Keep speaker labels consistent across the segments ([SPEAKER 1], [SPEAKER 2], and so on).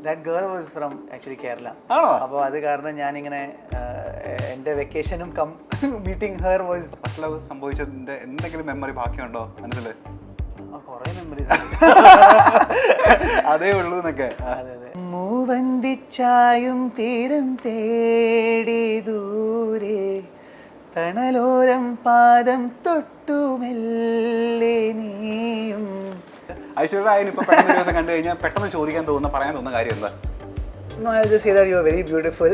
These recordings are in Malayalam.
[SPEAKER 1] That girl was from actually Kerala. അപ്പോൾ അത് കാരണം ഞാനിങ്ങനെ എൻ്റെ വെക്കേഷനും meeting her was.
[SPEAKER 2] First love സംഭവിച്ചതിന്റെ എന്തെങ്കിലും മെമ്മറി ബാക്കിയുണ്ടോ മനസ്സിൽ?
[SPEAKER 1] കുറേ മെമ്മറീസ്
[SPEAKER 2] അതേ ഉള്ളൂ എന്നൊക്കെ.
[SPEAKER 1] മൂവന്തിച്ചായും തീരം തേടി ദൂരെ തണലോരം പാദം തൊട്ടുമെല്ലേ നീയും.
[SPEAKER 2] ഐശ്വര്യ റായിനെ ഇപ്പൊ പെട്ടെന്ന് ദിവസം കണ്ടു കഴിഞ്ഞാൽ പെട്ടെന്ന് ചോദിക്കാൻ തോന്നുന്ന പറയാൻ തോന്നുന്ന കാര്യം എന്താ?
[SPEAKER 1] No, I'll just say that you are very beautiful.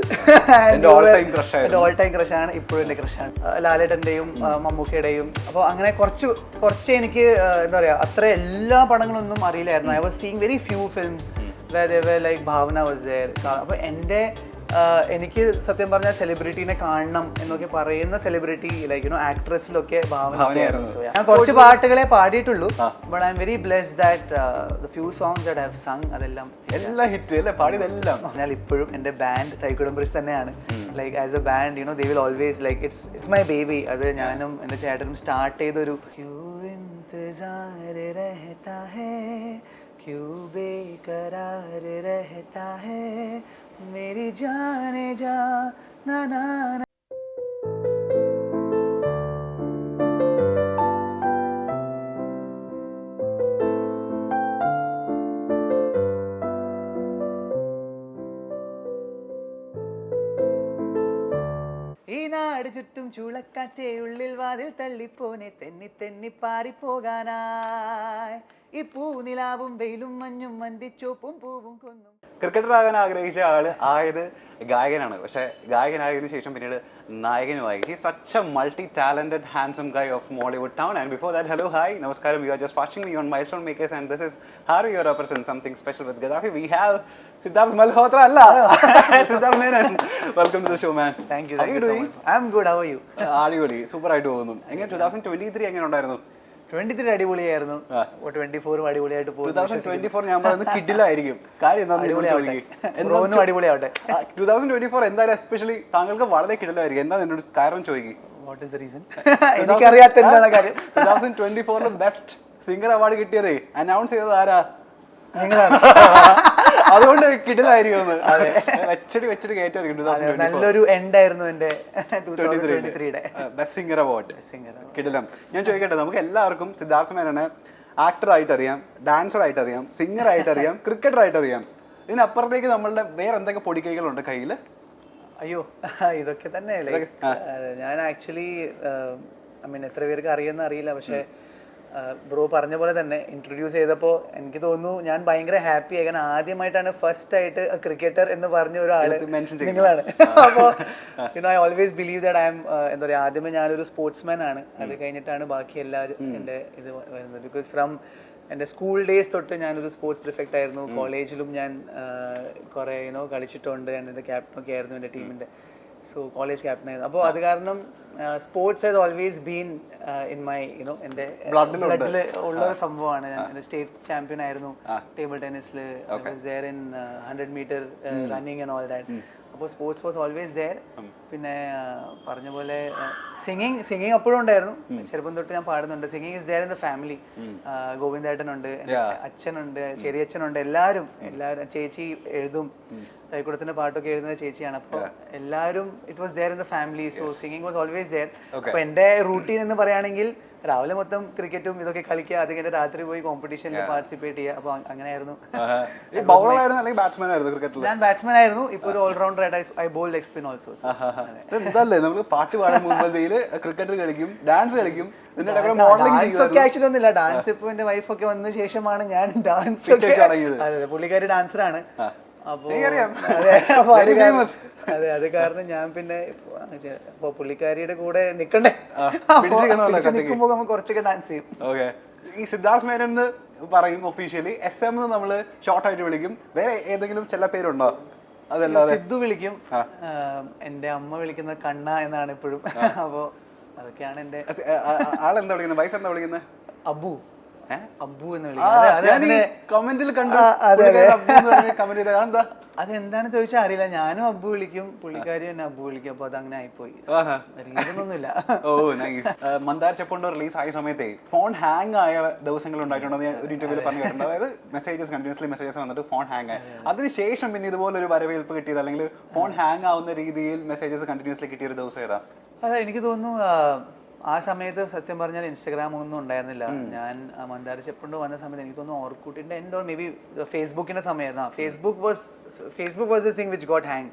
[SPEAKER 2] എൻ്റെ ഓൾ ടൈം ക്രഷ് ആണ്.
[SPEAKER 1] എൻ്റെ ഓൾ ടൈം ക്രഷ് ആണ്, ഇപ്പോഴും എൻ്റെ ക്രഷാണ്. ലാലേട്ടൻ്റെയും മമ്മൂക്കയുടെയും. അപ്പോൾ അങ്ങനെ കുറച്ച് എനിക്ക് എന്താ പറയുക, അത്ര എല്ലാ പടങ്ങളൊന്നും അറിയില്ലായിരുന്നു. I was seeing very few films where they were like Bhavana was there. അപ്പോൾ എനിക്ക് സത്യം പറഞ്ഞാൽ സെലിബ്രിറ്റീനെ കാണണം എന്നൊക്കെ പറയുന്ന സെലിബ്രിറ്റി ലൈക്ക് യുനോ ആക്ട്രസിലൊക്കെ ഭാവനയായിരുന്നു. ഞാൻ കുറച്ച് പാട്ടുകളെ പാടിയിട്ടുള്ളൂ, but I am very blessed that the few songs that I have sung അതെല്ലാം
[SPEAKER 2] ഹിറ്റ് അല്ലേ പാടിയതെല്ലാം.
[SPEAKER 1] എന്നാൽ ഇപ്പോഴും എൻ്റെ ബാൻഡ് തൈക്കുടം ബ്രിഡ്ജ് തന്നെയാണ്. Like as a band you know they will always like it's my baby. അത് ഞാനും എൻ്റെ ചേട്ടനും സ്റ്റാർട്ട് ചെയ്തൊരു क्यों बेकरार रहता है मेरी जाने जा ना ना ना. ഈ നാട് ചുറ്റും ചൂളക്കാറ്റേ ഉള്ളിൽ വാതിൽ തള്ളിപ്പോനെ തെന്നി തെന്നി പാറിപ്പോകാനായി ഈ പൂനിലാവും വെയിലും മഞ്ഞും മന്തിച്ചോപ്പും പൂവും കൊന്നും.
[SPEAKER 2] ക്രിക്കറ്റർ ആകാൻ ആഗ്രഹിച്ച ആള് ആയത് ഗായകനാണ്. പക്ഷെ ഗായകനായതിനു ശേഷം പിന്നീട് നായകനുമായി. He such a multi talented handsome guy of Mollywood town. And before that, hello, hi, namaskaram. You are just watching me on Milestone Makers and this is how you represent something special with Gaddafi. We have Siddharth Malhotra alla Siddharth Menon. Welcome to the show, man.
[SPEAKER 1] Thank you so much. I'm good. How are you?
[SPEAKER 2] അടിപൊളി, സൂപ്പർ ആയിട്ട് പോകുന്നു. എങ്ങനെ 2023 എങ്ങനെ ഉണ്ടായിരുന്നു?
[SPEAKER 1] 23 അടിപൊളിയായിരുന്നു. 24 അടിപൊളിയായിട്ട് പോകും.
[SPEAKER 2] 2024 ഞാൻ പറയുന്നത് കിഡിലായിരിക്കും. കാര്യം എന്താണെന്ന്
[SPEAKER 1] അടിപൊളിയാവട്ടെ.
[SPEAKER 2] 2024 എന്തായാലും എസ്പെഷ്യലി താങ്കൾക്ക് വളരെ കിഡിലായിരിക്കും. എന്താ എന്നോട് കാരണം ചോദിക്കും.
[SPEAKER 1] What is the reason? എനിക്കറിയാത്ത എന്താണ് കാര്യം.
[SPEAKER 2] 2024 ബെസ്റ്റ് സിംഗർ അവാർഡ് കിട്ടിയതേ അനൗൺസ് ചെയ്തത് ആരാ?
[SPEAKER 1] നിങ്ങളാണ്.
[SPEAKER 2] അതുകൊണ്ട് കിഡിലായിരിക്കും. വെച്ചിട്ട് കയറ്റായിരിക്കും.
[SPEAKER 1] നല്ലൊരു എൻഡ് ആയിരുന്നു എന്റെ 2023
[SPEAKER 2] ബെസ്റ്റ് സിംഗർ അവാർഡ്. കിഡിലം. ഞാൻ ചോദിക്കട്ടെ, നമുക്ക് എല്ലാവർക്കും സിദ്ധാർത്ഥ മേനോനെ ആക്ടർ ആയിട്ട് അറിയാം, ഡാൻസർ ആയിട്ട് അറിയാം, സിംഗർ ആയിട്ട് അറിയാം, ക്രിക്കറ്റർ ആയിട്ട് അറിയാം. ഇതിനപ്പുറത്തേക്ക് നമ്മളുടെ വേറെ എന്തൊക്കെ പൊടിക്കൈകളുണ്ട് കയ്യിൽ?
[SPEAKER 1] അയ്യോ, ഇതൊക്കെ തന്നെയല്ലേ. ഞാൻ ആക്ച്വലി ഐ മീൻ എത്ര പേർക്ക് അറിയുമെന്ന് അറിയില്ല, പക്ഷെ ബ്രോ പറഞ്ഞ പോലെ തന്നെ ഇൻട്രൊഡ്യൂസ് ചെയ്തപ്പോൾ എനിക്ക് തോന്നുന്നു ഞാൻ ഭയങ്കര ഹാപ്പി ആയി. കാരണം ആദ്യമായിട്ടാണ് ഫസ്റ്റ് ആയിട്ട് ക്രിക്കറ്റർ എന്ന് പറഞ്ഞ ഒരാള് നിങ്ങളാണ്. അപ്പോൾ I always believe that I M എന്താ പറയുക, ആദ്യമേ ഞാനൊരു സ്പോർട്സ്മാൻ ആണ്, അത് കഴിഞ്ഞിട്ടാണ് ബാക്കി എല്ലാവരും എൻ്റെ ഇത് വരുന്നത്. ബിക്കോസ് ഫ്രം എൻ്റെ സ്കൂൾ ഡേയ്സ് തൊട്ട് ഞാനൊരു സ്പോർട്സ് പ്രിഫെക്റ്റ് ആയിരുന്നു. കോളേജിലും ഞാൻ കുറേ കളിച്ചിട്ടുണ്ട്. എൻ്റെ ക്യാപ്റ്റനൊക്കെ ആയിരുന്നു എൻ്റെ ടീമിൻ്റെ. സോ കോളേജ് ക്യാപ്റ്റൻ ആയിരുന്നു. അപ്പോൾ അത് കാരണം sports has always been in my എൻ്റെ ബ്ലഡിൽ ഉള്ള ഒരു സംഭവമാണ്. ഞാൻ സ്റ്റേറ്റ് ചാമ്പ്യൻ ആയിരുന്നു ടേബിൾ ടെന്നീസിൽ. There in 100 metre running and all that. അപ്പോൾ സ്പോർട്സ് വാസ് ഓൾവേസ് ദെയർ. പിന്നെ പറഞ്ഞ പോലെ സിംഗിങ് അപ്പോഴും ഉണ്ടായിരുന്നു. ചെറുപ്പം തൊട്ട് ഞാൻ പാടുന്നുണ്ട്. Singing is there in the family. ഗോവിന്ദേട്ടനുണ്ട്, അച്ഛനുണ്ട്, ചെറിയച്ഛനുണ്ട്, എല്ലാവരും. ചേച്ചി എഴുതും, തൈക്കുടത്തിന്റെ പാട്ടൊക്കെ എഴുതുന്നത് ചേച്ചിയാണ്. അപ്പോൾ എല്ലാവരും it was there in the family. So singing was always there. അപ്പോൾ എൻ്റെ റൂട്ടീൻ എന്ന് പറയുകയാണെങ്കിൽ രാവിലെ മൊത്തം ക്രിക്കറ്റും ഇതൊക്കെ കളിക്കുക, അത് കഴിഞ്ഞ് രാത്രി പോയി കോമ്പറ്റീഷനിൽ പാർട്ടിസിപ്പേറ്റ് ചെയ്യുക. അപ്പോൾ അങ്ങനെയായിരുന്നു. ഞാൻ ബാറ്റ്സ്മാൻ ആയിരുന്നു. ഇപ്പോൾ ഒരു ഓൾറൗണ്ടർ ആയിട്ട് I ball leg spin also.
[SPEAKER 2] നമുക്ക് പാട്ട് പാടാൻ ക്രിക്കറ്റ് കളിക്കും, ഡാൻസ് കളിക്കും.
[SPEAKER 1] ആക്ച്വലി ഒന്നുമില്ല. ഡാൻസ് ഇപ്പൊ എന്റെ വൈഫൊക്കെ വന്ന ശേഷമാണ് ഞാൻ ഡാൻസ്. അതെ, പുള്ളിക്കാരി ഡാൻസറാണ്. അതെ, അത് കാരണം ഞാൻ പിന്നെ ഇപ്പൊ പുള്ളിക്കാരിയുടെ കൂടെ നിക്കണ്ടേ, നിൽക്കുമ്പോ നമ്മൾ കുറച്ചൊക്കെ ഡാൻസ് ചെയ്യും.
[SPEAKER 2] ഈ സിദ്ധാർത്ഥ മേനൻ എന്ന് പറയും ഒഫീഷ്യലി. SM എന്ന് നമ്മള് ഷോർട്ട് ആയിട്ട് വിളിക്കും. വേറെ ഏതെങ്കിലും ചില പേരുണ്ടോ? അതല്ലാതെ
[SPEAKER 1] സിദ്ധു വിളിക്കും. എന്റെ അമ്മ വിളിക്കുന്നത് കണ്ണ എന്നാണ് എപ്പോഴും. അപ്പോ അതൊക്കെയാണ് എന്റെ.
[SPEAKER 2] ആളെന്താ വിളിക്കുന്നത്? വൈഫ് എന്താ വിളിക്കുന്നത്?
[SPEAKER 1] അബു. അബ്ബു എന്ന് വിളിക്കുന്നത്
[SPEAKER 2] കമന്റിൽ കണ്ടു.
[SPEAKER 1] അതെന്താണെന്ന് ചോദിച്ചാൽ അറിയില്ല. ഞാനും അബ്ബു വിളിക്കും, പുള്ളിക്കാരി തന്നെ അബ്ബു വിളിക്കും. അപ്പൊ അതങ്ങനെ ആയിപ്പോയി. റീസണൊന്നുമില്ല.
[SPEAKER 2] ഓ നൈസ്. മന്ദാരച്ചെപ്പുണ്ടോ റിലീസ് ആയ സമയത്തേ ഫോൺ ഹാങ് ആയ ദിവസങ്ങൾ ഉണ്ടായിട്ടുണ്ടോ ഞാൻ ഒരു ഇന്റർവ്യൂവിൽ പറഞ്ഞു കേട്ടിട്ടുണ്ട്. അതായത് മെസ്സേജസ് കണ്ടിന്യൂസ്ലി മെസ്സേജസ് വന്നിട്ട് ഫോൺ ഹാങ് ആയി. അതിനുശേഷം പിന്നെ ഇതുപോലെ ഒരു വരവേൽപ്പ് കിട്ടിയത് അല്ലെങ്കിൽ ഫോൺ ഹാങ് ആവുന്ന രീതിയിൽ മെസ്സേജസ് കണ്ടിന്യൂസ്ലി കിട്ടിയ ഒരു ദിവസം ഏതാ?
[SPEAKER 1] അതെ, എനിക്ക് തോന്നുന്നു ആ സമയത്ത് സത്യം പറഞ്ഞാൽ ഇൻസ്റ്റാഗ്രാം ഒന്നും ഉണ്ടായിരുന്നില്ല. ഞാൻ മന്ദാരച്ചെപ്പുണ്ടോ വന്ന സമയത്ത് എനിക്ക് തോന്നുന്നു ഓർക്കൂട്ടിന്റെ എൻഡ് ഓർ മേ ബി ഫേസ്ബുക്കിന്റെ സമയമായിരുന്നു. Facebook was this thing which got hang.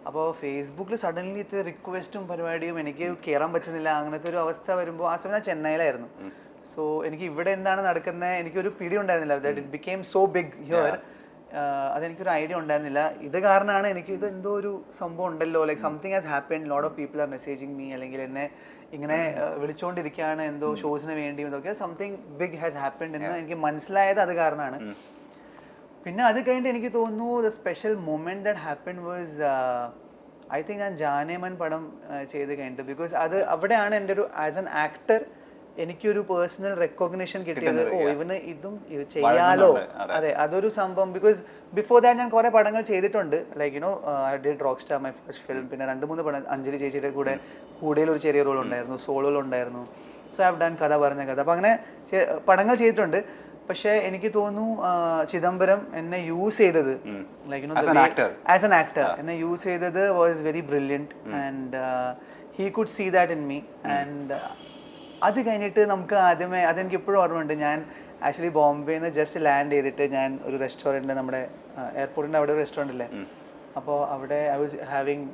[SPEAKER 1] അപ്പോൾ ഫേസ്ബുക്കിൽ സഡൻലി ഇത് റിക്വസ്റ്റും പരിപാടിയും എനിക്ക് കയറാൻ പറ്റുന്നില്ല. അങ്ങനത്തെ ഒരു അവസ്ഥ വരുമ്പോൾ ആ സമയം ഞാൻ ചെന്നൈയിലായിരുന്നു. സോ എനിക്ക് ഇവിടെ എന്താണ് നടക്കുന്നത് എനിക്കൊരു പിടി ഉണ്ടായിരുന്നില്ല. That it became so big here. അതെനിക്കൊരു ഐഡിയ ഉണ്ടായിരുന്നില്ല. ഇത് കാരണമാണ് എനിക്ക് ഇത് എന്തോ ഒരു സംഭവം ഉണ്ടല്ലോ, like something has happened, lot of people are messaging me, അല്ലെങ്കിൽ എന്നെ ഇങ്ങനെ വിളിച്ചുകൊണ്ടിരിക്കുകയാണ് എന്തോ ഷോസിന് വേണ്ടി, ഇതൊക്കെ സംതിങ് ബിഗ് ഹാസ് ഹാപ്പൻഡ് എന്ന് എനിക്ക് മനസ്സിലായത് അത് കാരണമാണ്. പിന്നെ അത് കഴിഞ്ഞിട്ട് എനിക്ക് തോന്നുന്നു the special moment that happened was I think ഞാൻ ജാനേമൻ പടം ചെയ്ത് കഴിഞ്ഞിട്ട്. ബിക്കോസ് അത് അവിടെയാണ് എൻ്റെ ഒരു ആസ് എൻ ആക്ടർ എനിക്കൊരു പേഴ്സണൽ റെക്കഗ്നിഷൻ കിട്ടിയത്. ഓ ഇവന് ഇതും ചെയ്യാലോ. അതെ, അതൊരു സംഭവം. ബിക്കോസ് ബിഫോർ ദാറ്റ് ഞാൻ കുറെ പടങ്ങൾ ചെയ്തിട്ടുണ്ട്. Like you know I did rock star my first film. പിന്നെ 2-3 പടം അഞ്ജലി ചേച്ചിയുടെ കൂടെയിൽ ഒരു ചെറിയ റോൾ ഉണ്ടായിരുന്നു, സോളോയിൽ ഉണ്ടായിരുന്നു. സോ ഐ ഹാവ് ഡൺ കഥ പറഞ്ഞ കഥ. അപ്പം അങ്ങനെ പടങ്ങൾ ചെയ്തിട്ടുണ്ട്. പക്ഷെ എനിക്ക് തോന്നുന്നു ചിദംബരം എന്നെ യൂസ് ചെയ്തത് like you know as an actor എന്നെ യൂസ് ചെയ്തത് was very brilliant and he could see that in me. ആൻഡ് അത് കഴിഞ്ഞിട്ട് നമുക്ക് ആദ്യമേ അതെനിക്ക് ഇപ്പോഴും ഓർമ്മയുണ്ട്. ഞാൻ ആക്ച്വലി ബോംബെയിൽ നിന്ന് ജസ്റ്റ് ലാൻഡ് ചെയ്തിട്ട് ഞാൻ ഒരു റെസ്റ്റോറൻറ്റ്, നമ്മുടെ എയർപോർട്ടിൻ്റെ അവിടെ ഒരു റെസ്റ്റോറൻറ്റ് ഇല്ലേ, അപ്പോൾ അവിടെ I was having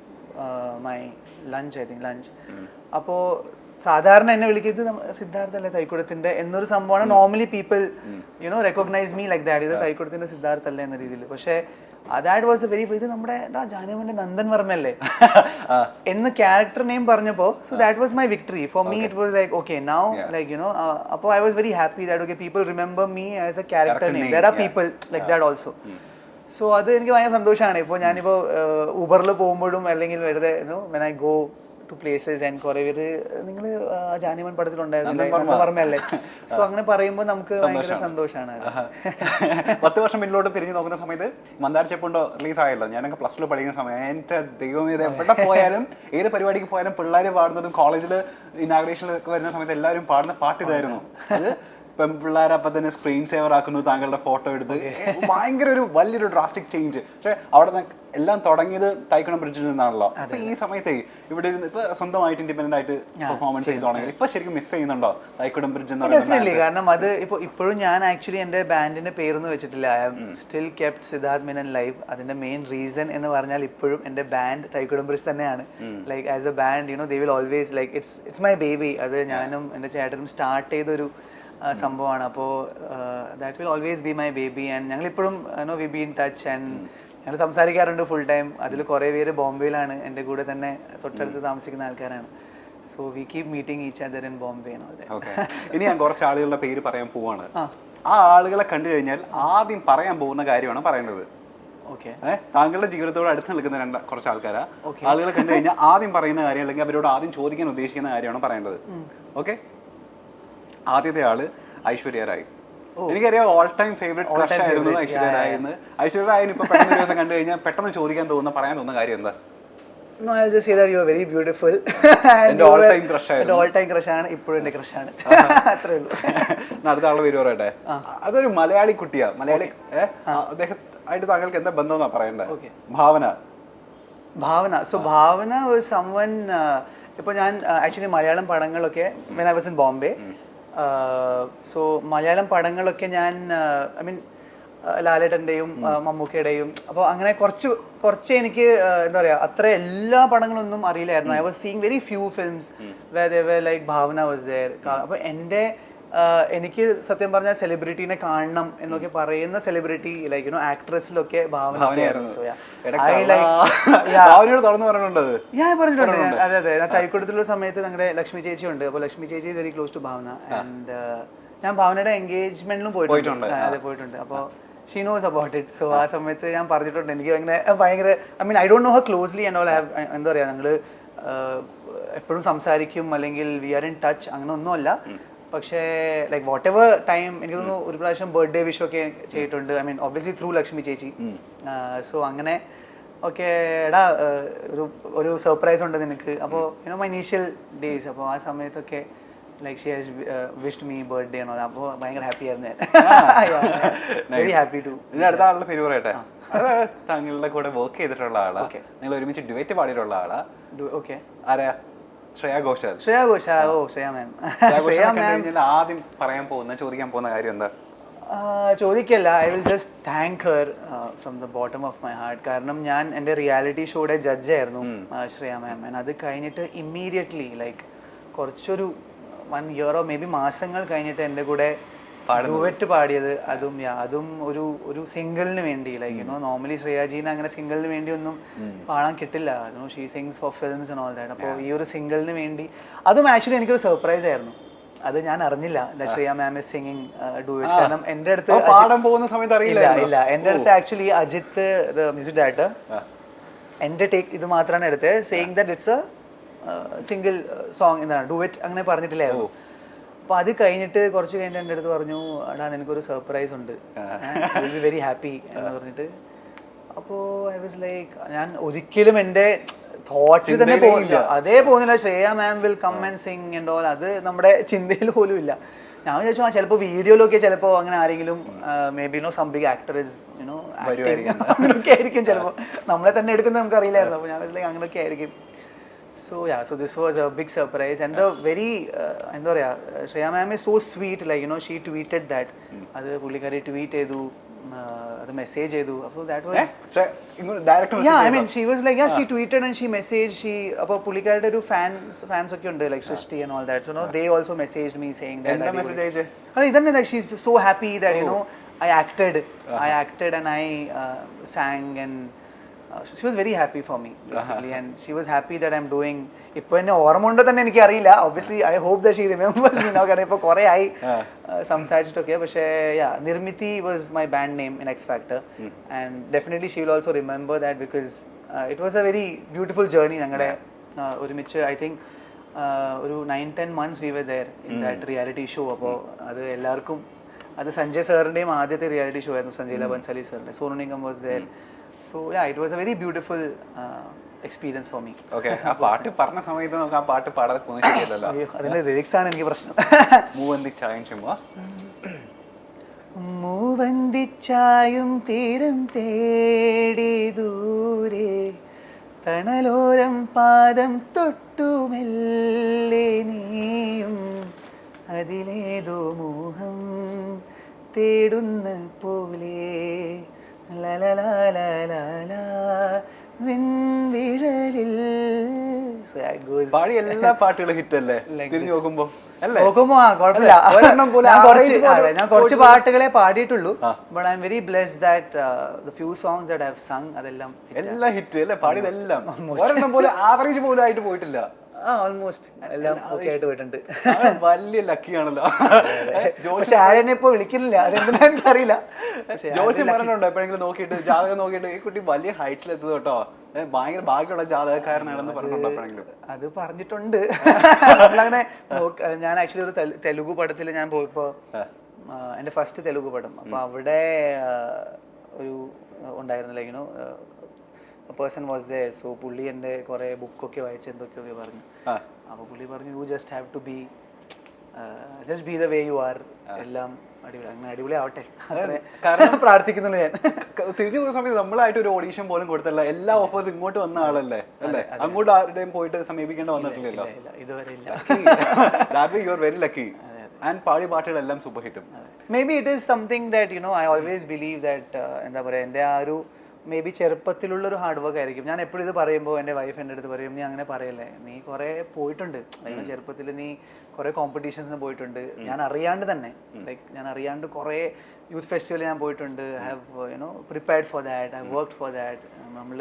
[SPEAKER 1] my lunch, I think lunch. അപ്പോൾ സാധാരണ എന്നെ വിളിക്കുന്നത് സിദ്ധാർത്ഥ അല്ലേ തൈക്കുടത്തിൻ്റെ എന്നൊരു സംഭവമാണ്. Normally people you know recognise me like that, ഇത് തൈക്കുടത്തിൻ്റെ സിദ്ധാർത്ഥ അല്ലേ എന്ന രീതിയിൽ. പക്ഷേ ദാറ്റ് വാസ് വെരി, ഇത് നമ്മുടെ ജാനമന്റെ നന്ദൻ വർമ്മല്ലേ എന്ന് ക്യാരക്ടർ നെയിം പറഞ്ഞപ്പോ, so that was my victory for me. It was like okay now like you know. അപ്പോൾ I was very happy that okay people remember me as a character name. There are people like that also. So അത് എനിക്ക് ഭയങ്കര സന്തോഷമാണ്. ഇപ്പോൾ ഞാനിപ്പോൾ ഊബറിൽ പോകുമ്പോഴും അല്ലെങ്കിൽ വെറുതെ when I go to places and കുറെ പേര് നിങ്ങൾ ജാനിമൻ പടത്തിലുണ്ടായിരുന്നില്ലേ വർമ്മയല്ലേ, സോ അങ്ങനെ പറയുമ്പോൾ നമുക്ക് ഭയങ്കര സന്തോഷമാണ്.
[SPEAKER 2] 10 വർഷം മുന്നിലോട്ട് തിരിഞ്ഞു നോക്കുന്ന സമയത്ത് മന്ദാരച്ചെപ്പുണ്ടോ റിലീസ് ആയല്ലോ. ഞാനൊക്കെ +2 പഠിക്കുന്ന സമയം എൻ്റെ ദൈവം ഇത് എവിടെ പോയാലും ഏത് പരിപാടിക്ക് പോയാലും പിള്ളേർ പാടുന്നതും കോളേജിൽ ഇനാഗ്രേഷനിലൊക്കെ വരുന്ന സമയത്ത് എല്ലാവരും പാടുന്ന പാട്ട് ഇതായിരുന്നു. അത് പിള്ളേർ അപ്പം തന്നെ സ്ക്രീൻ സേവർ ആക്കുന്നു, താങ്കളുടെ ഫോട്ടോ എടുത്ത്. ഭയങ്കര ഒരു വലിയൊരു ഡ്രാസ്റ്റിക് ചേഞ്ച്. പക്ഷെ അവിടെ എല്ലാം തുടങ്ങിയത് തൈക്കുടം ബ്രിഡ്ജിൽ നിന്നാണല്ലോ. അപ്പൊ ഈ സമയത്ത് ഇവിടെ ഇരുന്ന് ഇപ്പൊ സ്വന്തമായിട്ട് ഇൻഡിപെൻഡന്റ് ആയിട്ട് പെർഫോമൻസ് ചെയ്ത് തുടങ്ങി. ഇപ്പൊ ശരിക്കും മിസ് ചെയ്യുന്നുണ്ടോ തൈക്കുടം ബ്രിഡ്ജ് എന്ന് പറയുന്നത്?
[SPEAKER 1] കാരണം അത് ഇപ്പോഴും ഞാൻ ആക്ച്വലി എന്റെ ബാൻഡിന്റെ പേരൊന്നും വെച്ചിട്ടില്ല. I have still kept Siddharth Menon live. അതിന്റെ മെയിൻ റീസൺ എന്ന് പറഞ്ഞാൽ ഇപ്പോഴും എന്റെ ബാൻഡ് തൈക്കുടം ബ്രിഡ്ജ് തന്നെയാണ്. Like as a band you know they will always like it's my baby. അത് ഞാനും എന്റെ ചേട്ടനും സ്റ്റാർട്ട് ചെയ്തൊരു സംഭവമാണ്. അപ്പോൾ that will always be my baby. And ഞങ്ങളിപ്പോഴും we be in touch and ഞങ്ങൾ സംസാരിക്കാറുണ്ട് ഫുൾ ടൈം. അതിൽ കുറേ പേര് ബോംബെയിലാണ്, എൻ്റെ കൂടെ തന്നെ തൊട്ടടുത്ത് താമസിക്കുന്ന ആൾക്കാരാണ്. So we keep meeting each other in Bombay.
[SPEAKER 2] ഇനി ഞാൻ കുറച്ച് ആളുകളുടെ പേര് പറയാൻ പോവാണ്. ആ ആളുകളെ കണ്ടു കഴിഞ്ഞാൽ ആദ്യം പറയാൻ പോകുന്ന കാര്യമാണ് പറയുന്നത്. താങ്കളുടെ ജീവിതത്തോട് അടുത്ത് നിൽക്കുന്ന കുറച്ച് ആൾക്കാരാ. ആളുകളെ കണ്ടു കഴിഞ്ഞാൽ ആദ്യം പറയുന്ന കാര്യം അല്ലെങ്കിൽ അവരോട് ആദ്യം ചോദിക്കാൻ ഉദ്ദേശിക്കുന്ന കാര്യമാണ് പറയേണ്ടത്. ഓക്കെ, ആദ്യത്തെ ആള് ഐശ്വര്യ റായ്. എനിക്കറിയാം ഓൾ ടൈം ഫേവറേറ്റ് ക്രഷ് ആയിരുന്നു ഐശ്വര്യ റായ് എന്ന്. ഐശ്വര്യ റായിന് ഇപ്പൊ പെട്ടെന്ന് ദിവസം കണ്ടു കഴിഞ്ഞാൽ പെട്ടെന്ന് ചോദിക്കാൻ തോന്നുന്ന പറയാൻ തോന്നുന്ന കാര്യം എന്താ?
[SPEAKER 1] No, I'll just say that you are very beautiful.
[SPEAKER 2] And all time crush ആയിരുന്നു.
[SPEAKER 1] All time crush ആണ്, ഇപ്പോഴും എന്റെ ക്രഷ് ആണ്. അത്രേ ഉള്ളൂ.
[SPEAKER 2] അടുത്ത ആളുടെ പേര് പറയട്ടെ. അതൊരു മലയാളി കുട്ടിയാ. മലയാളി അദ്ദേഹമായിട്ട് താങ്കൾക്ക് എന്താ ബന്ധം എന്നാ പറയണ്ടേ? Bhavana. So Bhavana was someone. ഇപ്പൊ ഞാൻ ആക്ച്വലി മലയാളം പടങ്ങളൊക്കെ when I was in Bombay. So Malayalam പടങ്ങളൊക്കെ ഞാൻ ഐ മീൻ ലാലേട്ടൻ്റെയും മമ്മൂക്കയുടെയും, അപ്പോൾ അങ്ങനെ കുറച്ച് എനിക്ക് എന്താ പറയുക അത്ര എല്ലാ പടങ്ങളൊന്നും അറിയില്ലായിരുന്നു. I was seeing very few films where they were like Bhavana was there. അപ്പോൾ എനിക്ക് സത്യം പറഞ്ഞാൽ സെലിബ്രിറ്റീനെ കാണണം എന്നൊക്കെ പറയുന്ന സെലിബ്രിറ്റി ലൈക്ക് യുനോ ആക്ട്രസിലൊക്കെ ഭാവനയായിരുന്നു. പറഞ്ഞിട്ടുണ്ട്. അതെ ഞാൻ തൈക്കുടത്തിലുള്ള സമയത്ത് ഞങ്ങളുടെ ലക്ഷ്മി ചേച്ചി ഉണ്ട്. അപ്പോൾ ലക്ഷ്മി ചേച്ചി is very close to Bhavana. And ഞാൻ ഭാവനയുടെ എൻഗേജ്മെന്റിലും പോയിട്ടുണ്ട്. അതെ പോയിട്ടുണ്ട്. അപ്പോൾ she knows about it. So ആ സമയത്ത് ഞാൻ പറഞ്ഞിട്ടുണ്ട് എനിക്ക് അങ്ങനെ ഭയങ്കര I mean I don't know her closely and all. എന്താ പറയുക ഞങ്ങൾ എപ്പോഴും സംസാരിക്കും അല്ലെങ്കിൽ വി ആർ ഇൻ ടച്ച് അങ്ങനെ ഒന്നുമല്ല.
[SPEAKER 1] പക്ഷേ ലൈക്ക് വാട്ട് എവർ ടൈം എനിക്ക് തോന്നുന്നു ഒരു പ്രാവശ്യം ബർത്ത്ഡേ വിഷ് ഒക്കെ ചെയ്തിട്ടുണ്ട്. I mean obviously through Lakshmi ചേച്ചി. സോ അങ്ങനെ ഓക്കെ എടാ ഒരു സർപ്രൈസ് ഉണ്ട് നിനക്ക്, അപ്പോൾ മൈ ഇനീഷ്യൽ ഡേയ്സ്, അപ്പോൾ ആ സമയത്തൊക്കെ like she has wished me birthday ആണോ, അപ്പോൾ ഭയങ്കര ഹാപ്പി ആയിരുന്നു ഞാൻ. Very happy too.
[SPEAKER 2] അടുത്ത ആളുടെ പേര് പറയട്ടെ. താങ്കളുടെ കൂടെ വർക്ക് ചെയ്തിട്ടുള്ള ആളാ, നിങ്ങൾ ഒരുമിച്ച് ഡുവറ്റ് പാടിയിട്ടുള്ള ആളാ.
[SPEAKER 1] ഓക്കെ,
[SPEAKER 2] ആരാ? ശ്രേയ ഘോഷാൽ.
[SPEAKER 1] ശ്രേയ ഘോഷാൽ. ഓ, ശ്രേയ മാം.
[SPEAKER 2] ആദ്യം ചോദിക്കാൻ പോകുന്ന കാര്യം എന്താ?
[SPEAKER 1] ചോദിക്കല്ല, I will just thank her from the bottom of my heart. കാരണം ഞാൻ എൻ്റെ റിയാലിറ്റി ഷോയുടെ ജഡ്ജായിരുന്നു ശ്രേയ മാം. അത് കഴിഞ്ഞിട്ട് ഇമ്മീഡിയറ്റ്ലി ലൈക്ക് കുറച്ചൊരു 1 year മേ ബി മാസങ്ങൾ കഴിഞ്ഞിട്ട് എൻ്റെ കൂടെ ഡുവറ്റ് പാടിയത്. അതും ഒരു സിംഗിളിന് വേണ്ടി. ലൈക്ക് നോർമലി ശ്രേയാജീനെ അങ്ങനെ സിംഗിളിന് വേണ്ടി ഒന്നും പാടാൻ കിട്ടില്ല. She sings for films and all that. അപ്പോൾ ഈ ഒരു സിംഗിളിന് വേണ്ടി അതും ആക്ച്വലി എനിക്കൊരു സർപ്രൈസ് ആയിരുന്നു. അത് ഞാൻ അറിഞ്ഞില്ല ശ്രേയ മാം ഇസ് സിംഗിങ് ഡുവറ്റ്. കാരണം എൻ്റെ അടുത്ത്
[SPEAKER 2] പാടാൻ പോകുന്ന സമയത്ത് അറിയില്ല.
[SPEAKER 1] എൻ്റെ അടുത്ത് ആക്ച്വലി അജിത്ത് മ്യൂസിക് ഡയറക്ടർ എൻ്റെ ടേക്ക് ഇത് മാത്രമാണ് എടുത്തത്, saying that it's A single song എന്താണ് ഡുവറ്റ് അങ്ങനെ പറഞ്ഞിട്ടില്ലായിരുന്നു. അപ്പോൾ അത് കഴിഞ്ഞിട്ട് കുറച്ച് കഴിഞ്ഞിട്ട് എൻ്റെ അടുത്ത് പറഞ്ഞു, എടാ നിനക്കൊരു സർപ്രൈസ് ഉണ്ട്, വിൽ ബി വെരി ഹാപ്പി എന്ന് പറഞ്ഞിട്ട്. അപ്പോൾ ഐ വാസ് ലൈക്ക്, ഞാൻ ഒരിക്കലും എൻ്റെ തോട്ടിൽ തന്നെ പോകുന്നില്ല, പോകുന്നില്ല Shreya ma'am will come and sing and all. അത് നമ്മുടെ ചിന്തയിൽ പോലും ഇല്ല. ഞാൻ വിചാരിച്ചു ചിലപ്പോൾ വീഡിയോയിലൊക്കെ ചിലപ്പോൾ അങ്ങനെ ആരെങ്കിലും may be some big actor is അങ്ങനെയൊക്കെ ആയിരിക്കും ചിലപ്പോൾ, നമ്മളെ തന്നെ എടുക്കുന്നത് നമുക്ക് അറിയില്ലായിരുന്നു. അപ്പോൾ ഞാൻ ലൈക്ക് അങ്ങനെയൊക്കെ ആയിരിക്കും. So this was a big surprise and the very എന്താ പറയാ, ശ്രേയ മാം is so sweet, like she tweeted that. അത് പുള്ളിക്കാരി ട്വീറ്റ് ചെയ്തു, അത് മെസ്സേജ് ചെയ്തു. അപ്പോൾ that was I mean she was like she tweeted and she messaged. അപ്പോൾ പുള്ളിക്കാരുടെ ഒരു fans ഒക്കെ ഉണ്ട് like Srishti and all that, so they also messaged me saying that.
[SPEAKER 2] എന്താ മെസ്സേജ്?
[SPEAKER 1] ഇതന്നെ that she's so happy that I acted and I sang and she was very happy for me basically and she was happy that I'm doing. ഇപ്പൊ എന്നെ ഓർമ്മ ഉണ്ടോ തന്നെ എനിക്ക് അറിയില്ല. obviously I hope that she remembers me now, കാരണം ഇപ്പൊ കുറെ ആയി സംസാരിച്ചിട്ടൊക്കെ. പക്ഷേ നിർമ്മിതി was my band name in X Factor and definitely she will also remember that because it was a very beautiful journey. ഞങ്ങളുടെ ഒരുമിച്ച് I think ഒരു 9-10 months we were there in that reality show. അപ്പോൾ അത് എല്ലാവർക്കും അത് സഞ്ജയ് സാറിന്റെയും ആദ്യത്തെ റിയാലിറ്റി ഷോ ആയിരുന്നു, സഞ്ജയ് ബൻസാലി സാറിന്റെ. Sonu Nigam was there. So it was a very beautiful experience for me.
[SPEAKER 2] Okay, ആ പാട്ട് പറഞ്ഞ സമയത്ത് നമുക്ക് ആ പാട്ട് പാടാതെ പോകുന്നത് ശരിയല്ലല്ലോ.
[SPEAKER 1] അതിന്റെ ലിറിക്സ് ആണ് എനിക്ക് പ്രശ്നം. മൂവന്തിച്ചായും തീരം തേടി ദൂരെ തണലോരം പാദം തൊട്ടുമെല്ലേ നീയും അതിലേതോ മോഹം തേടുന്ന പോലെ
[SPEAKER 2] പാടി എല്ലാ പാട്ടുകളും ഹിറ്റ് അല്ലേ? തിരിഞ്ഞു നോക്കുമ്പോ
[SPEAKER 1] കുഴപ്പമില്ല, ഞാൻ കുറച്ച് പാട്ടുകളെ പാടിയിട്ടുള്ളൂ. But I am very blessed that the few songs that I have sung അതെല്ലാം
[SPEAKER 2] ഹിറ്റ് അല്ലേ? പാടിയതെല്ലാം ഒരെണ്ണം പോലും ആവറേജ് പോലും ആയിട്ട് പോയിട്ടില്ല.
[SPEAKER 1] ഓൾമോസ്റ്റ് എല്ലാം ഓക്കെ ആയിട്ട് പോയിട്ടുണ്ട്.
[SPEAKER 2] വലിയ ലക്കിയാണല്ലോ.
[SPEAKER 1] പക്ഷെ ആരെന്നെ ഇപ്പൊ വിളിക്കുന്നില്ല, അതെന്തിനാ എനിക്കറിയില്ല.
[SPEAKER 2] ജോത്സ്യം പറഞ്ഞിട്ടുണ്ടോ എപ്പോഴെങ്കിലും നോക്കിയിട്ട്, ജാതകം നോക്കിയിട്ട് ഈ കുട്ടി വലിയ ഹൈറ്റിൽ എത്തുക കേട്ടോ, ഭയങ്കര ഭാഗ്യമുള്ള ജാതകക്കാരനാണെന്ന് പറഞ്ഞിട്ടുണ്ടോ എപ്പോഴെങ്കിലും?
[SPEAKER 1] അത് പറഞ്ഞിട്ടുണ്ട്. അങ്ങനെ ഞാൻ ആക്ച്വലി ഒരു തെലുഗു പടത്തിൽ ഞാൻ പോയപ്പോ, എന്റെ ഫസ്റ്റ് തെലുഗു പടം, അപ്പൊ അവിടെ ഒരു ഉണ്ടായിരുന്നില്ല പേഴ്സൺ വാസ് ദേ. സോ പുള്ളി എൻ്റെ കുറെ ബുക്കൊക്കെ വായിച്ച് എന്തൊക്കെയൊക്കെ പറഞ്ഞു. അപ്പൊ പുള്ളി പറഞ്ഞു you just have to be just be the way you are. എല്ലാം അടിപൊളി, അങ്ങനെ അടിപൊളി ആവട്ടെ കാരണം പ്രാർത്ഥിക്കുന്നുള്ളൂ ഞാൻ.
[SPEAKER 2] തിരിഞ്ഞു പോകുന്ന സമയത്ത് നമ്മളായിട്ട് ഒരു ഓഡീഷൻ പോലും കൊടുത്തല്ല, എല്ലാ ഓഫേഴ്സ് ഇങ്ങോട്ട് വന്ന ആളല്ലേ അല്ലേ? അങ്ങോട്ട് ആരുടെയും പോയിട്ട് സമീപിക്കേണ്ട വന്നിട്ടില്ലല്ലോ
[SPEAKER 1] ഇതുവരെ ഇല്ല.
[SPEAKER 2] You are very lucky. And പാടി പാട്ടുകളെല്ലാം സൂപ്പർ ഹിറ്റും.
[SPEAKER 1] Maybe it is something that I always believe that എന്താ പറയുക, എൻ്റെ ആ ഒരു മേ ബി ചെറുപ്പത്തിലുള്ളൊരു ഹാർഡ് വർക്ക് ആയിരിക്കും. ഞാൻ എപ്പോഴും ഇത് പറയുമ്പോൾ എൻ്റെ വൈഫ് എൻ്റെ അടുത്ത് പറയും, നീ അങ്ങനെ പറയല്ലേ, നീ കുറേ പോയിട്ടുണ്ട്, ചെറുപ്പത്തിൽ നീ കുറേ കോമ്പറ്റീഷൻസിന് പോയിട്ടുണ്ട്. ഞാൻ അറിയാണ്ട് തന്നെ ഞാൻ അറിയാണ്ട് കുറേ യൂത്ത് ഫെസ്റ്റിവൽ ഞാൻ പോയിട്ടുണ്ട്. I have prepared for that, I have worked for that. നമ്മൾ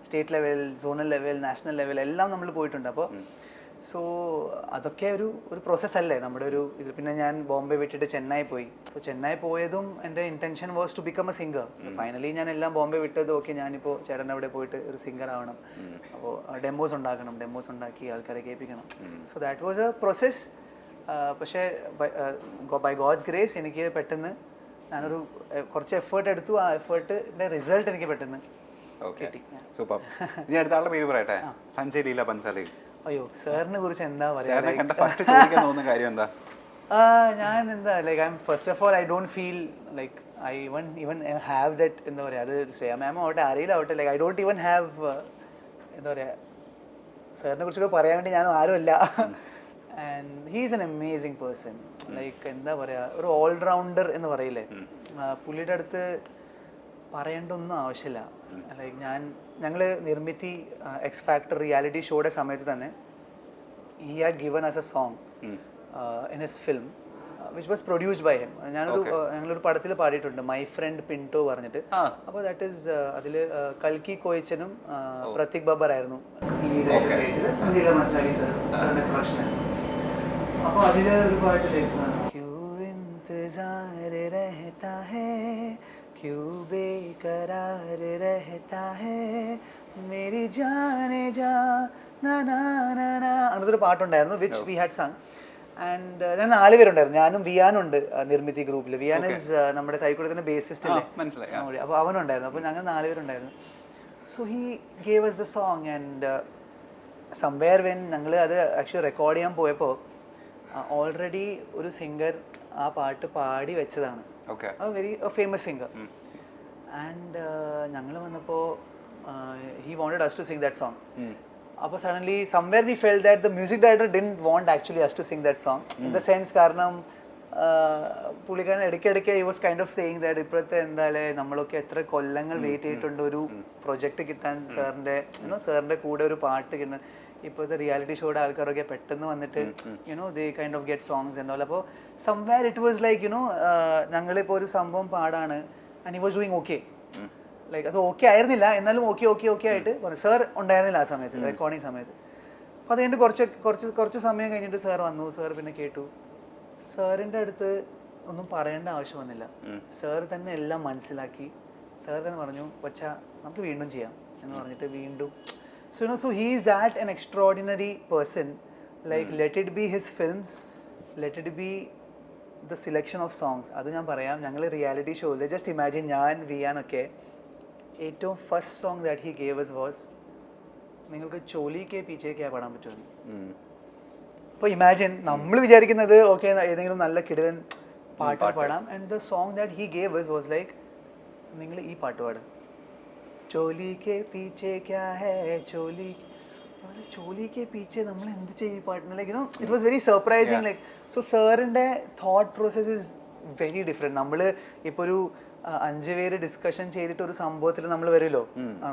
[SPEAKER 1] state level, zonal level, national level എല്ലാം നമ്മൾ പോയിട്ടുണ്ട്. അപ്പോൾ സോ അതൊക്കെ ഒരു പ്രോസസ്സല്ലേ നമ്മുടെ ഒരു ഇത്. പിന്നെ ഞാൻ ബോംബെ വിട്ടിട്ട് ചെന്നൈ പോയി. അപ്പോൾ ചെന്നൈ പോയതും എൻ്റെ intention was to become a singer. Finally ഞാൻ എല്ലാം ബോംബെ വിട്ടത് ഓക്കെ, ഞാനിപ്പോൾ ചേട്ടൻ്റെ അവിടെ പോയിട്ട് ഒരു സിംഗർ ആവണം, അപ്പോൾ ഡെമോസ് ഉണ്ടാക്കണം, ഡെമോസ് ഉണ്ടാക്കി ആൾക്കാരെ കേൾപ്പിക്കണം. So that was a process. പക്ഷേ ബൈ ഗോഡ്സ് ഗ്രേസ് എനിക്ക് പെട്ടെന്ന് ഞാനൊരു കുറച്ച് എഫേർട്ട് എടുത്തു. ആ എഫേർട്ടിന്റെ റിസൾട്ട് എനിക്ക് പെട്ടെന്ന് കിട്ടി.
[SPEAKER 2] സൂപ്പർ. ഇനി അടുത്ത ആളുടെ പേര് പറയട്ടെ. സഞ്ജയ് ലീല ബൻസാലി.
[SPEAKER 1] അയ്യോ, സാറിനെ കുറിച്ച് എന്താ പറയാ, ഞാൻ എന്താ like first of all I don't feel like I even have that എന്താ പറയുക, അത് ശ്രേയ മാം ആവട്ടെ ആരെങ്കിലും ആവട്ടെ, like I don't even have എന്താ പറയുക സാറിനെ കുറിച്ചൊക്കെ പറയാൻ വേണ്ടി ഞാൻ ആരുമല്ല. And he is an amazing person. Like എന്താ പറയുക, ഒരു ഓൾറൗണ്ടർ എന്ന് പറയില്ലേ, പുള്ളിയുടെ അടുത്ത് പറയേണ്ട ഒന്നും ആവശ്യമില്ല. ലൈക്ക് ഞങ്ങൾ നിർമ്മിതി എക്സ് ഫാക്ടർ റിയാലിറ്റി ഷോയുടെ സമയത്ത് തന്നെ he had given us a song in his film which was produced by him. ഞങ്ങളൊരു പടത്തിൽ പാടിയിട്ടുണ്ട്, മൈ ഫ്രണ്ട് പിന്റോ പറഞ്ഞിട്ട്. അപ്പോൾ ദാറ്റ് ഈസ് അതിൽ കൽക്കി കോയച്ചനും പ്രതീക് ബബ്ബർ ആയിരുന്നു പ്രൊഡക്ഷൻ. അപ്പോൾ അതിൽ ഒരു പാട്ട് क्यों बेकरार रहता है मेरी जाने जा ना ना ना ना അങ്ങനത്തെ ഒരു പാട്ടുണ്ടായിരുന്നു which we had sung. And ഞാൻ 4 പേരുണ്ടായിരുന്നു, ഞാനും വിയാനുണ്ട് നിർമ്മിതി ഗ്രൂപ്പിൽ. വിയാൻ ഇസ് നമ്മുടെ തൈക്കുടത്തിന്റെ ബേസിസ്റ്റ് അല്ലേ, അപ്പോൾ അവനുണ്ടായിരുന്നു. അപ്പോൾ ഞങ്ങൾ 4 പേരുണ്ടായിരുന്നു. So he gave us the song and somewhere when ഞങ്ങൾ അത് ആക്ച്വലി റെക്കോർഡ് ചെയ്യാൻ പോയപ്പോൾ ഓൾറെഡി ഒരു സിംഗർ ആ പാട്ട് പാടി വെച്ചതാണ്, വെരി ഫേമസ് സിംഗർ. ആൻഡ് ഞങ്ങൾ വന്നപ്പോൾ he wanted us to sing that song. അപ്പോൾ suddenly somewhere we felt that the music director didn't want actually us to sing that song in the sense, കാരണം പുള്ളിക്കാരൻ ഇടയ്ക്കിടയ്ക്ക് he was kind of saying that ഇപ്പോഴത്തെ എന്തായാലും നമ്മളൊക്കെ എത്ര കൊല്ലങ്ങൾ വെയിറ്റ് ചെയ്തിട്ടുണ്ട് ഒരു പ്രൊജക്റ്റ് കിട്ടാൻ, സാറിൻ്റെ കൂടെ ഒരു പാട്ട് കിട്ടാൻ. ഇപ്പോഴത്തെ റിയാലിറ്റി ഷോയുടെ ആൾക്കാരൊക്കെ പെട്ടെന്ന് വന്നിട്ട് they kind of get songs and all. അപ്പോൾ സംവെയർ ഇറ്റ് വാസ് ലൈക്ക് ഞങ്ങളിപ്പോൾ ഒരു സംഭവം പാടാണ് and he was doing okay, like അത് ഓക്കെ ആയിരുന്നില്ല എന്നാലും ഓക്കെ ആയിട്ട് പറഞ്ഞു. സാർ ഉണ്ടായിരുന്നില്ല ആ സമയത്ത്, റെക്കോർഡിങ് സമയത്ത്. അപ്പോൾ അത് കഴിഞ്ഞിട്ട് കുറച്ച് സമയം കഴിഞ്ഞിട്ട് സാർ വന്നു. സാർ പിന്നെ കേട്ടു. സാറിൻ്റെ അടുത്ത് ഒന്നും പറയേണ്ട ആവശ്യം വന്നില്ല, സാർ തന്നെ എല്ലാം മനസ്സിലാക്കി. സാർ തന്നെ പറഞ്ഞു, വച്ചാ നമുക്ക് വീണ്ടും ചെയ്യാം എന്ന് പറഞ്ഞിട്ട് വീണ്ടും. So he is that an extraordinary person. Like let it be his films, let it be the selection of songs. അത് ഞാൻ പറയാം, ഞങ്ങൾ റിയാലിറ്റി ഷോയിൽ ജസ്റ്റ് ഇമാജിൻ ഞാൻ വിയാനൊക്കെ ഏറ്റവും first song that he gave us was നിങ്ങൾക്ക് ചോലി കെ പീച്ചേ ക്യാ പാടാൻ പറ്റുമെന്ന്. അപ്പോൾ ഇമാജിൻ നമ്മൾ വിചാരിക്കുന്നത് ഓക്കെ ഏതെങ്കിലും നല്ല കിടിലൻ പാട്ട് പാടാം. And the song that he gave us was like നിങ്ങൾ ഈ പാട്ട് പാടും, ചോലി കെ പീച്ചേ ക്യാ ഹേ ചോലി കെ പീച്ചേ നമ്മൾ എന്ത് ചെയ്യും പാട്ടിന്. Like it was very surprising. Like so സാറിൻ്റെ thought process is very different. നമ്മൾ ഇപ്പോൾ ഒരു 5 പേര് ഡിസ്കഷൻ ചെയ്തിട്ട് ഒരു സംഭവത്തിൽ നമ്മൾ വരുമല്ലോ,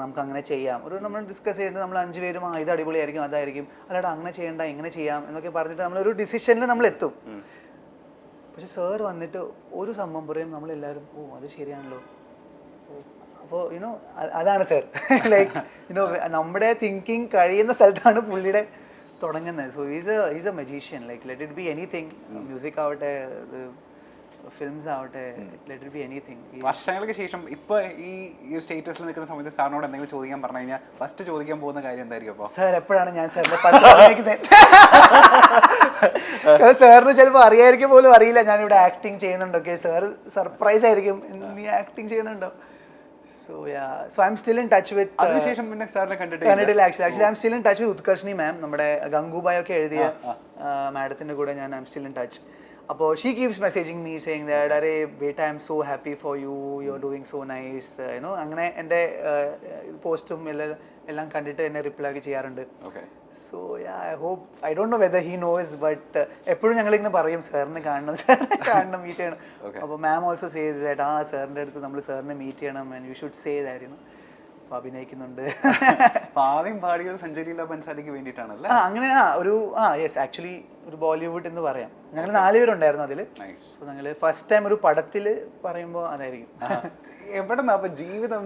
[SPEAKER 1] നമുക്ക് അങ്ങനെ ചെയ്യാം, ഒരു നമ്മൾ ഡിസ്കസ് ചെയ്തിട്ട് നമ്മൾ 5 പേരും ഇത് അടിപൊളിയായിരിക്കും അതായിരിക്കും, അല്ലാണ്ട് അങ്ങനെ ചെയ്യണ്ട ഇങ്ങനെ ചെയ്യാം എന്നൊക്കെ പറഞ്ഞിട്ട് നമ്മളൊരു ഡിസിഷനിൽ നമ്മൾ എത്തും. പക്ഷെ സാർ വന്നിട്ട് ഒരു സംഭവം പറയും, നമ്മളെല്ലാവരും ഓ അത് ശരിയാണല്ലോ. അപ്പോൾ അതാണ് സർ. ലൈക്ക് നമ്മുടെ തിങ്കിങ് കഴിയുന്ന സ്ഥലത്താണ് പുള്ളിയുടെ തുടങ്ങുന്നത്. So is A magician. Like let it be anything, music ആവട്ടെ ഫിലിംസ് ആവട്ടെ, ലെറ്റ് ഇറ്റ് ബി എനിത്തിങ്.
[SPEAKER 2] വർഷങ്ങൾക്ക് ശേഷം ഇപ്പൊ ഈ സ്റ്റേറ്റസിൽ നിൽക്കുന്ന സമയത്ത് സാറിനോട് എന്തെങ്കിലും ചോദിക്കാൻ പറഞ്ഞു കഴിഞ്ഞാൽ ഫസ്റ്റ് ചോദിക്കാൻ പോകുന്ന കാര്യം എന്തായിരിക്കും? അപ്പോൾ സാർ എപ്പോഴാണ് ഞാൻ സാറിന്റെ
[SPEAKER 1] സാറിന് ചിലപ്പോൾ അറിയായിരിക്കും പോലും അറിയില്ല ഞാനിവിടെ ആക്ടിങ് ചെയ്യുന്നുണ്ടോ. സാർ സർപ്രൈസ് ആയിരിക്കും, നീ ആക്ടിങ് ചെയ്യുന്നുണ്ടോ. So I'm still in touch with Kannadil actually I'm still in touch with Utkarshni ma'am, നമ്മുടെ ഗംഗുബായ് ഒക്കെ എഴുതിയ മാഡത്തിന്റെ കൂടെ ഞാൻ I'm still in touch. അപ്പോൾ she keeps messaging me saying that അരേ Beta I am so happy for you, you're doing so nice, അങ്ങനെ എൻ്റെ പോസ്റ്റും എല്ലാം കണ്ടിട്ട് എന്നെ റിപ്ലൈ ഒക്കെ ചെയ്യാറുണ്ട്. So I hope, I don't know whether he knows, but എപ്പോഴും ഞങ്ങളിങ്ങനെ പറയും സാറിനെ കാണണം മീറ്റ് ചെയ്യണം. അപ്പോൾ മാം ഓൾസോ സേസ് ദാറ്റ് സാറിൻ്റെ അടുത്ത് നമ്മൾ സാറിനെ മീറ്റ് ചെയ്യണം and you should say that. അപ്പോൾ അഭിനയിക്കുന്നുണ്ട്.
[SPEAKER 2] ആദ്യം പാടിയത് സഞ്ജയ് ലീല ബൻസാലിക്ക് വേണ്ടിയിട്ടാണല്ലേ?
[SPEAKER 1] അങ്ങനെ ഒരു യെസ് ആക്ച്വലി ഒരു ബോളിവുഡ് എന്ന് പറയാം. ഞങ്ങൾ 4 പേരുണ്ടായിരുന്നു അതിൽ. സോ ഞങ്ങൾ ഫസ്റ്റ് ടൈം ഒരു പടത്തിൽ പറയുമ്പോൾ അതായിരിക്കും.
[SPEAKER 2] എവിടെ നിന്നാ അപ്പൊ ജീവിതം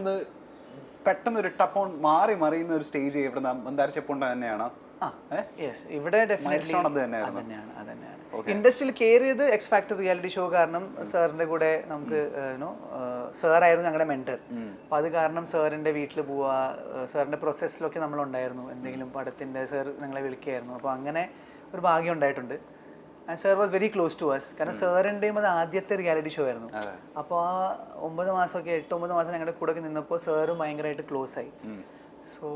[SPEAKER 2] പെട്ടെന്ന് ഒരു ടപ്പ് മാറി മറിയുന്ന ഒരു സ്റ്റേജ് എവിടെ മന്ദാരച്ചെപ്പുണ്ട് തന്നെയാണ്?
[SPEAKER 1] ഇവിടെ ഇൻഡസ്ട്രിയിൽ കയറിയത് എക്സ് ഫാക്ടർ റിയാലിറ്റി ഷോ കാരണം സാറിന്റെ കൂടെ നമുക്ക് സാറായിരുന്നു ഞങ്ങളുടെ മെന്റർ. അപ്പൊ അത് കാരണം സാറിന്റെ വീട്ടിൽ പോവാ, സാറിന്റെ പ്രോസസ്സിലൊക്കെ നമ്മൾ ഉണ്ടായിരുന്നു. എന്തെങ്കിലും പടത്തിന്റെ സാർ ഞങ്ങളെ വിളിക്കുകയായിരുന്നു. അപ്പൊ അങ്ങനെ ഒരു ഭാഗ്യം ഉണ്ടായിട്ടുണ്ട്. And sir was very close to us. കാരണം സാറിൻ്റെയും അത് ആദ്യത്തെ റിയാലിറ്റി ഷോ ആയിരുന്നു. അപ്പോൾ ആ 9 മാസമൊക്കെ 8-9 മാസം ഞങ്ങളുടെ കൂടെ നിന്നപ്പോൾ സാറും ഭയങ്കരമായിട്ട് ക്ലോസ് ആയി. സോ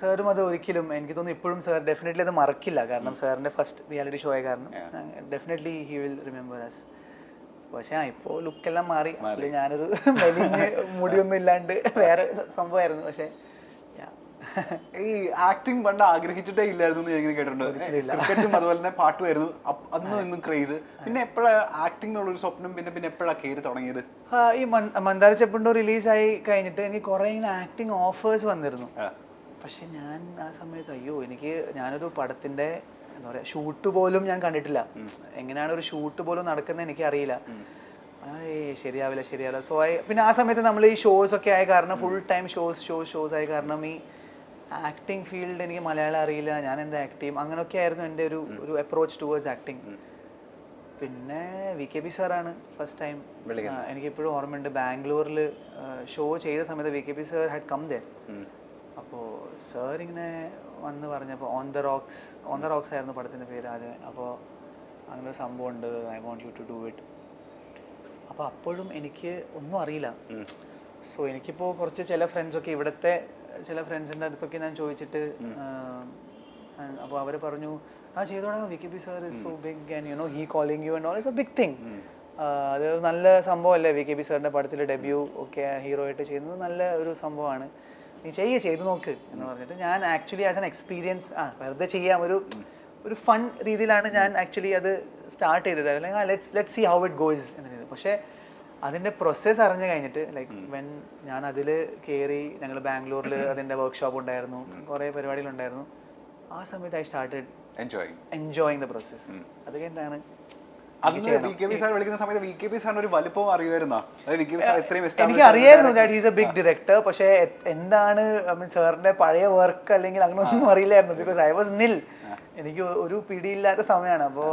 [SPEAKER 1] സാറും അത് ഒരിക്കലും എനിക്ക് തോന്നുന്നു ഇപ്പോഴും സാർ ഡെഫിനറ്റ്ലി അത് മറക്കില്ല. കാരണം സാറിൻ്റെ ഫസ്റ്റ് റിയാലിറ്റി ഷോ ആയ കാരണം definitely he will remember us. പക്ഷെ ഇപ്പോൾ ലുക്കെല്ലാം മാറി. ഞാനൊരു മെലിഞ്ഞ് മുടിയൊന്നും ഇല്ലാണ്ട് വേറെ സംഭവമായിരുന്നു. പക്ഷെ
[SPEAKER 2] ഈ ആക്ടിങ് പണ്ട് ആഗ്രഹിച്ചിട്ടേ ഇല്ലായിരുന്നു ഞാൻ ഇങ്ങനെ കേട്ടിട്ടുണ്ട്. ക്രിക്കറ്റും അതുപോലെ തന്നെ പാട്ടുമായിരുന്നു അന്നും ഇന്നും ക്രേസ്. പിന്നെ എപ്പോഴാ ആക്ടിംഗ് എന്നുള്ളൊരു സ്വപ്നം പിന്നെ എപ്പോഴാ കയറി തുടങ്ങിയത്?
[SPEAKER 1] ഈ മന്ദാരച്ചെപ്പുണ്ടോ റിലീസായി കഴിഞ്ഞിട്ട് എനിക്ക് കുറെ ഇങ്ങനെ ആക്ടിങ് ഓഫേഴ്സ് വന്നിരുന്നു. പക്ഷെ ഞാൻ ആ സമയത്ത് ഞാനൊരു പടത്തിന്റെ എന്താ പറയാ ഷൂട്ട് പോലും ഞാൻ കണ്ടിട്ടില്ല. എങ്ങനെയാണ് ഒരു ഷൂട്ട് പോലും നടക്കുന്നത് എനിക്ക് അറിയില്ല. ശരിയാവില്ല. സോ പിന്നെ ആ സമയത്ത് നമ്മൾ ഈ ഷോസ് ഒക്കെ ആയ കാരണം ഫുൾ ടൈം ഷോസ് ആയ കാരണം ഈ ആക്ടിങ് ഫീൽഡ് എനിക്ക് മലയാളം അറിയില്ല, ഞാൻ എന്താ ആക്ട് ചെയ്യും, അങ്ങനെയൊക്കെ ആയിരുന്നു എൻ്റെ ഒരു അപ്രോച്ച് ടുവേർഡ്സ് ആക്ടിങ്. പിന്നെ VKP സാറാണ് ഫസ്റ്റ് ടൈം. എനിക്കിപ്പോഴും ഓർമ്മയുണ്ട്, ബാംഗ്ലൂരിൽ ഷോ ചെയ്ത സമയത്ത് VKP sir had come there. അപ്പോൾ സാർ ഇങ്ങനെ വന്ന് പറഞ്ഞപ്പോൾ ഓൺ ദ റോക്സ് ആയിരുന്നു പടത്തിൻ്റെ പേര് ആദ്യം. അപ്പോൾ അങ്ങനെ ഒരു സംഭവം ഉണ്ട്, I want you to do it. അപ്പോൾ അപ്പോഴും എനിക്ക് ഒന്നും അറിയില്ല. സോ എനിക്കിപ്പോൾ കുറച്ച് ചില ഫ്രണ്ട്സൊക്കെ ഇവിടുത്തെ ചില ഫ്രണ്ട്സിൻ്റെ അടുത്തൊക്കെ ഞാൻ ചോദിച്ചിട്ട് അപ്പോൾ അവർ പറഞ്ഞു ചെയ്തോടാ, VKP sir is so big and you know he calling you and all is a big thing. അത് നല്ല സംഭവമല്ലേ, VKP സാറിൻ്റെ പടത്തിൽ ഡെബ്യൂ ഒക്കെ ഹീറോ ആയിട്ട് ചെയ്യുന്നത് നല്ല ഒരു സംഭവമാണ്, നീ ചെയ്തു നോക്ക് എന്ന് പറഞ്ഞിട്ട് ഞാൻ ആക്ച്വലി ആസ് എൻ എക്സ്പീരിയൻസ് വെറുതെ ചെയ്യാം ഒരു ഫൺ രീതിയിലാണ് ഞാൻ ആക്ച്വലി അത് സ്റ്റാർട്ട് ചെയ്തത്. അല്ലെങ്കിൽ let's see how it goes എന്ന് ചെയ്തത്. പക്ഷേ അതിൻ്റെ പ്രോസസ്സ് അറിഞ്ഞു കഴിഞ്ഞിട്ട് ലൈക്ക് വെൻ ഞാൻ അതിൽ കയറി, ഞങ്ങൾ ബാംഗ്ലൂരിൽ അതിൻ്റെ വർക്ക്ഷോപ്പ് ഉണ്ടായിരുന്നു, കുറേ പരിപാടികളുണ്ടായിരുന്നു. ആ സമയത്ത് I started enjoying the process. അത് കഴിഞ്ഞാണ് എനിക്ക് അറിയായിരുന്നു that he's a big director. പക്ഷേ എന്താണ് സാറിന്റെ പഴയ വർക്ക് അല്ലെങ്കിൽ അങ്ങനെ ഒന്നും അറിയില്ലായിരുന്നു. ബിക്കോസ് ഐ വാസ് നിൽ, എനിക്ക് ഒരു പിടിയില്ലാത്ത സമയമാണ്. അപ്പോൾ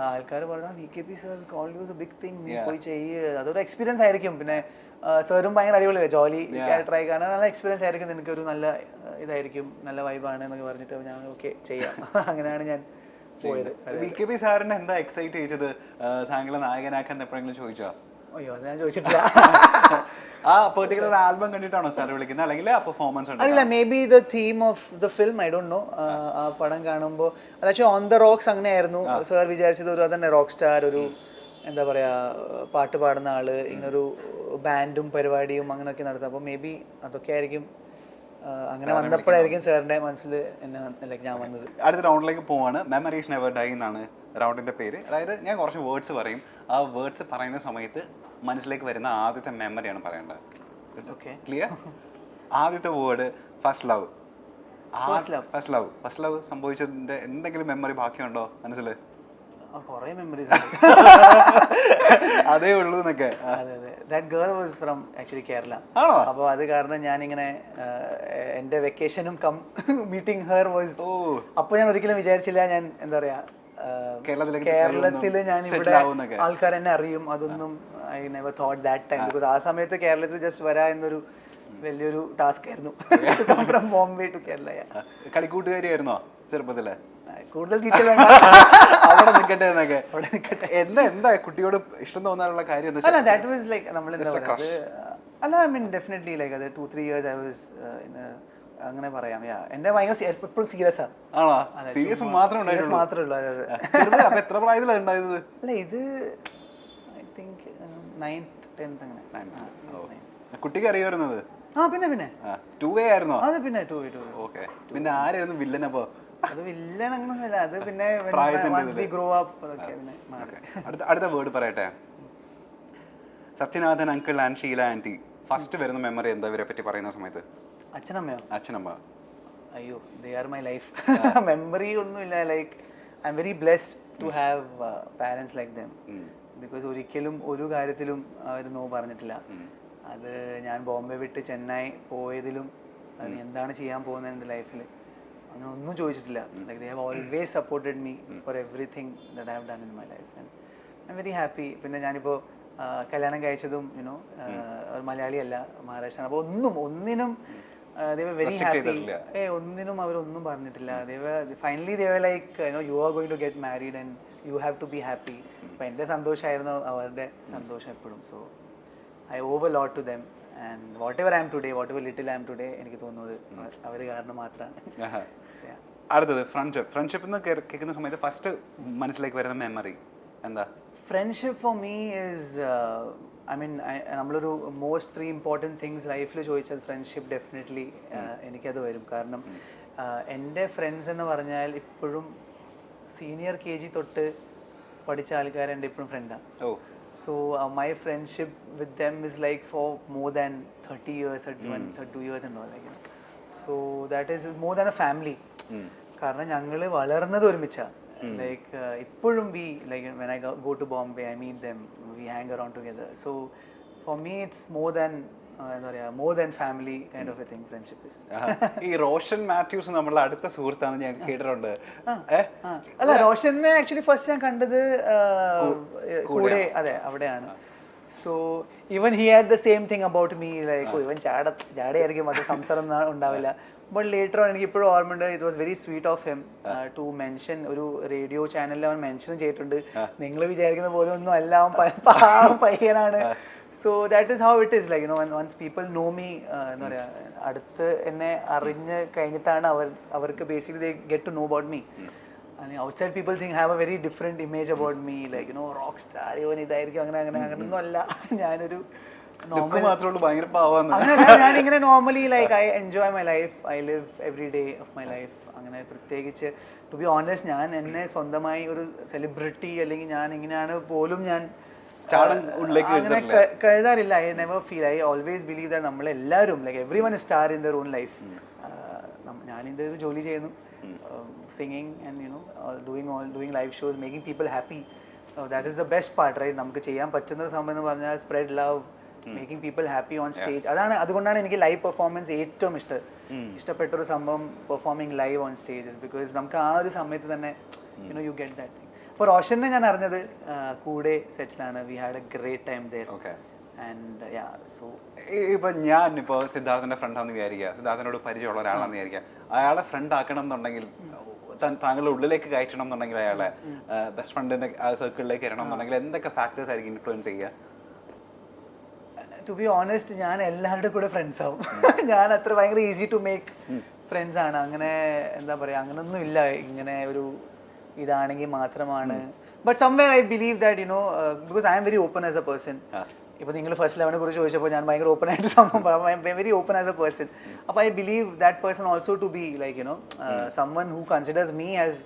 [SPEAKER 1] ആൾക്കാർ പറഞ്ഞു VKP sir call you a big thing, നീ പോയി ചെയ്യുക, അതൊരു എക്സ്പീരിയൻസ് ആയിരിക്കും. പിന്നെ സാറും ഭയങ്കര അടിപൊളിയാണ്, ജോലി ക്യാരക്ടറായി കാരണം നല്ല എക്സ്പീരിയൻസ് ആയിരിക്കും, നിനക്കൊരു നല്ല ഇതായിരിക്കും, നല്ല വൈബാണ് എന്നൊക്കെ പറഞ്ഞിട്ട് ഞാൻ ഓക്കെ ചെയ്യാം. അങ്ങനെയാണ് ഞാൻ പോയത്.
[SPEAKER 2] VKP സാറിനെ എന്താ എക്സൈറ്റ് ചെയ്തത് താങ്കളെ നായകനാക്കാൻ എപ്പോഴെങ്കിലും ചോദിച്ചോ?
[SPEAKER 1] അയ്യോ, അത് ഞാൻ ചോദിച്ചിട്ടില്ല.
[SPEAKER 2] ആ പെർട്ടിക്കുലർ ആൽബം കണ്ടിട്ടാണോ സാർ വിളിക്കുന്നത്, അല്ലെങ്കിൽ ആ പെർഫോമൻസ്?
[SPEAKER 1] അല്ല, may be the theme of the film, I don't no. ആ പടം കാണുമ്പോൾ അതായത് ഓൺ ദ റോക്സ് അങ്ങനെയായിരുന്നു. സാർ വിചാരിച്ചത് ഒരു അതന്നെ റോക്ക് സ്റ്റാർ, ഒരു എന്താ പറയാ പാട്ട് പാടുന്ന ആള്, ഇങ്ങനൊരു ബാൻഡും പരിപാടിയും അങ്ങനെയൊക്കെ നടത്തും. അപ്പോൾ മേ ബി അതൊക്കെ ആയിരിക്കും, അങ്ങനെ വന്നപ്പോഴായിരിക്കും സാറിന്റെ മനസ്സിൽ ഞാൻ വന്നത്.
[SPEAKER 2] അടുത്ത റൗണ്ടിലേക്ക് പോവാണ്. മെമ്മറീസ് നെവർ ഡൈ എന്നാണ് റൗണ്ടിന്റെ പേര്. അതായത് ഞാൻ കുറച്ച് വേർഡ്സ് പറയും, ആ വേർഡ്സ് പറയുന്ന സമയത്ത് മനസ്സിലേക്ക് വരുന്ന ആദ്യത്തെ മെമ്മറിയാണ് പറയേണ്ടത്. ക്ലിയർ? ആദ്യത്തെ word first love. First love സംഭവിച്ചതിന്റെ എന്തെങ്കിലും മെമ്മറി ബാക്കിയുണ്ടോ മനസ്സിൽ?
[SPEAKER 1] കുറേ മെമ്മറീസ്
[SPEAKER 2] അതേ ഉള്ളൂ എന്നൊക്കെ.
[SPEAKER 1] That girl was from actually Kerala. അപ്പോൾ അത് കാരണം ഞാനിങ്ങനെ എൻ്റെ വെക്കേഷനും കം മീറ്റിംഗ് ഹെർ വാസ്. അപ്പോൾ ഞാൻ ഒരിക്കലും വിചാരിച്ചില്ല ഞാൻ എന്താ പറയാ കേരളത്തിൽ ഞാൻ ഇവിടെ ആൾക്കാർ എന്നെ അറിയും, അതൊന്നും I never thought that time. Because ആ സമയത്ത് കേരളത്തിൽ ജസ്റ്റ് വരാ എന്നൊരു വലിയൊരു ടാസ്ക് ആയിരുന്നു. From Bombay to Kerala.
[SPEAKER 2] കളിക്കൂട്ടുകാരിയായിരുന്നോ ചെറുപ്പത്തില്?
[SPEAKER 1] കൂടുതൽ ഡീറ്റെയിൽ
[SPEAKER 2] അവിടെ നിൽക്കട്ടെ എന്നൊക്കെ. എന്താ കുട്ടിയോട് ഇഷ്ടം തോന്നാനുള്ള കാര്യം?
[SPEAKER 1] അല്ല, ദാറ്റ് വാസ് ലൈക്ക് നമ്മൾ എന്താ പറയുക, അല്ല ഐ മീൻ ഡെഫിനറ്റ്ലി ലൈക്ക് അത് 2-3 years ഐ വാസ് അങ്ങനെ പറയാം. എന്റെ ഭയങ്കര എപ്പോഴും സീരിയസ് ആണ്.
[SPEAKER 2] മാത്രമേ ഉള്ളൂ. എത്ര പ്രായത്തിലാണ് ഉണ്ടായത്?
[SPEAKER 1] അല്ല, ഇത് ഐ തിങ്ക് 9th 10th അങ്ങനെ.
[SPEAKER 2] കുട്ടിക്ക് അറിയാമായിരുന്നത്?
[SPEAKER 1] പിന്നെ
[SPEAKER 2] 2A ആയിരുന്നോ?
[SPEAKER 1] അത് പിന്നെ 2A.
[SPEAKER 2] ഓക്കെ. പിന്നെ ആരായിരുന്നു വില്ലൻ? അപ്പൊ
[SPEAKER 1] അത് വില്ലൻ അങ്ങനൊന്നുമില്ല, അത് പിന്നെ
[SPEAKER 2] അടുത്ത വേർഡ് പറയട്ടെ. Sathyanathan uncle and Sheela aunty. First വരുന്ന മെമ്മറി എന്താ ഇവരെ പറ്റി പറയുന്ന സമയത്ത്? അച്ഛനമ്മ.
[SPEAKER 1] അയ്യോ, they are my life. Memory ഒന്നുമില്ല. Like I am very blessed to have parents like them. Because ഒരിക്കലും ഒരു കാര്യത്തിലും അവർ നോ പറഞ്ഞിട്ടില്ല. അത് ഞാൻ ബോംബെ വിട്ട് ചെന്നൈ പോയതിലും അത് എന്താണ് ചെയ്യാൻ പോകുന്നത് എൻ്റെ ലൈഫിൽ അങ്ങനെ ഒന്നും ചോദിച്ചിട്ടില്ല. Like they have always supported me for everything that I have done in my life and I am very happy. പിന്നെ ഞാനിപ്പോൾ കല്യാണം കഴിച്ചതും യുനോ ഒരു മലയാളിയല്ല, മഹാരാഷ്ട്ര. അപ്പോൾ ഒന്നിനും they were very happy. ഒന്നിനും അവരൊന്നും പറഞ്ഞിട്ടില്ല. Finally they were like, you are going to get married and you have to be happy. അപ്പം എൻ്റെ സന്തോഷമായിരുന്നു അവരുടെ സന്തോഷം എപ്പോഴും. So I owe a lot to them and whatever I am today, whatever little I am today, എനിക്ക് തോന്നുന്നത് അവർ കാരണം മാത്രമാണ്.
[SPEAKER 2] അടുത്തത് ഫ്രണ്ട്ഷിപ്പ് എന്ന് കേൾക്കുന്ന സമയത്ത് ഫസ്റ്റ് മനസ്സിലേക്ക് വരുന്ന മെമ്മറി എന്താ?
[SPEAKER 1] ഫ്രണ്ട്ഷിപ്പ് ഫോർ മീ ഈസ് നമ്മളൊരു മോസ്റ്റ് 3 ഇമ്പോർട്ടൻറ്റ് തിങ്സ് ലൈഫിൽ ചോദിച്ചാൽ ഫ്രണ്ട്ഷിപ്പ് ഡെഫിനറ്റ്ലി എനിക്കത് വരും. കാരണം എൻ്റെ ഫ്രണ്ട്സ് എന്ന് പറഞ്ഞാൽ ഇപ്പോഴും സീനിയർ KG തൊട്ട് പഠിച്ച ആൾക്കാർ എൻ്റെ ഇപ്പോഴും ഫ്രണ്ടാണ്. So my friendship with them is like for more than 30 years, 32 years and all, like, so that is more than a family. കാരണം ഞങ്ങൾ വളർന്നത് ഒരുമിച്ചാണ്. Like ഇപ്പോഴും we like when I go to Bombay, I meet them, we hang around together. So for me it's more than family kind of a thing, friendship is.
[SPEAKER 2] ഈ റോഷൻ മാത്യൂസ് നമ്മുടെ അടുത്ത സുഹൃത്താണ് ഞാൻ കേട്ടിട്ടുണ്ട്.
[SPEAKER 1] അല്ല, റോഷനെ ആക്ച്വലി ഫസ്റ്റ് ഞാൻ കണ്ടത് കൂടെ അവിടെയാണ്. So even he had the same thing about me, like ഇവൻ ജാടയായിരിക്കും, അത് സംസാരം ഉണ്ടാവില്ല. ബട്ട് ലേറ്റർ ഓൺ എനിക്ക് ഇപ്പോഴും ഓർമ്മയുണ്ട്, it was very sweet of him to mention, ഒരു റേഡിയോ ചാനലിൽ അവൻ മെൻഷൻ ചെയ്തിട്ടുണ്ട്, നിങ്ങൾ വിചാരിക്കുന്ന പോലെ ഒന്നും അല്ല, അവൻ പയ്യനാണ്. So that is how it is, like, once people know me, എന്താ പറയുക, അടുത്ത് എന്നെ അറിഞ്ഞ് കഴിഞ്ഞിട്ടാണ് അവർക്ക് basically they get to know about me. And outside people have a very different image about me, like, rock star, ഇവൻ ഇതായിരിക്കും, അങ്ങനെയൊന്നും അല്ല. ഞാനൊരു ഞാനിങ്ങനെ normally like I enjoy my life, I live every day of my life. അങ്ങനെ പ്രത്യേകിച്ച് ടു ബി ഓണസ്റ്റ് ഞാൻ എന്നെ സ്വന്തമായി ഒരു സെലിബ്രിറ്റി അല്ലെങ്കിൽ ഞാൻ ഇങ്ങനെയാണ് പോലും ഞാൻ അങ്ങനെ കരുതാറില്ല. I never feel, I always believe that നമ്മളെല്ലാവരും like everyone is star in their own life. ഞാനിത് ഒരു ജോലി ചെയ്യുന്നു, singing and doing live shows, making people happy. That is the best part, right? നമുക്ക് ചെയ്യാൻ പറ്റുന്ന ഒരു സംഭവം എന്ന് പറഞ്ഞാൽ spread love, making people happy on stage. അതുകൊണ്ടാണ് എനിക്ക് ലൈവ് പെർഫോമൻസ് ഏറ്റവും ഇഷ്ടപ്പെട്ടൊരു സംഭവം, performing live on stage, because നമുക്ക് ആ ഒരു സമയത്ത് തന്നെ യു ഗെറ്റ് ദാറ്റ് തിങ്. ഇപ്പോൾ റോഷനെ ഞാൻ അറിഞ്ഞത് കൂടെ സെറ്റിലാണ്. We had a great time there. And yeah, so
[SPEAKER 2] ഇപ്പൊ ഞാൻ ഇപ്പോൾ സിദ്ധാർത്ഥന്റെ ഫ്രണ്ടാണെന്ന് വിചാരിക്കുക, സിദ്ധാർത്ഥനോട് പരിചയമുള്ള ഒരാളാണെന്ന് വിചാരിക്കുക, അയാളെ ഫ്രണ്ട് ആക്കണം എന്നുണ്ടെങ്കിൽ, താങ്കളുടെ ഉള്ളിലേക്ക് കയറ്റണം എന്നുണ്ടെങ്കിൽ, അയാളെ ബെസ്റ്റ് ഫ്രണ്ടിന്റെ സർക്കിളിലേക്ക് വരണം എന്നുണ്ടെങ്കിൽ എന്തൊക്കെ ഫാക്ടേഴ്സ് ആയിരിക്കും ഇൻഫ്ലുവൻസ് ചെയ്യുക?
[SPEAKER 1] ടു ബി ഓണസ്റ്റ്, ഞാൻ എല്ലാവരുടെ കൂടെ ഫ്രണ്ട്സ് ആവും. ഞാൻ അത്ര ഭയങ്കര ഈസി ടു മേക്ക് ഫ്രണ്ട്സ് ആണ്. അങ്ങനെ എന്താ പറയുക, അങ്ങനൊന്നും ഇല്ല ഇങ്ങനെ ഒരു ഇതാണെങ്കിൽ മാത്രമാണ്. But somewhere I believe that because I am very open as a person. ഇപ്പോൾ നിങ്ങൾ ഫസ്റ്റ് ലെവനെ കുറിച്ച് ചോദിച്ചപ്പോൾ ഞാൻ ഭയങ്കര ഓപ്പൺ ആയിട്ട് സംഭവം പറയാം. I am very open as a person. അപ്പോൾ I believe that person also to be like someone who considers me as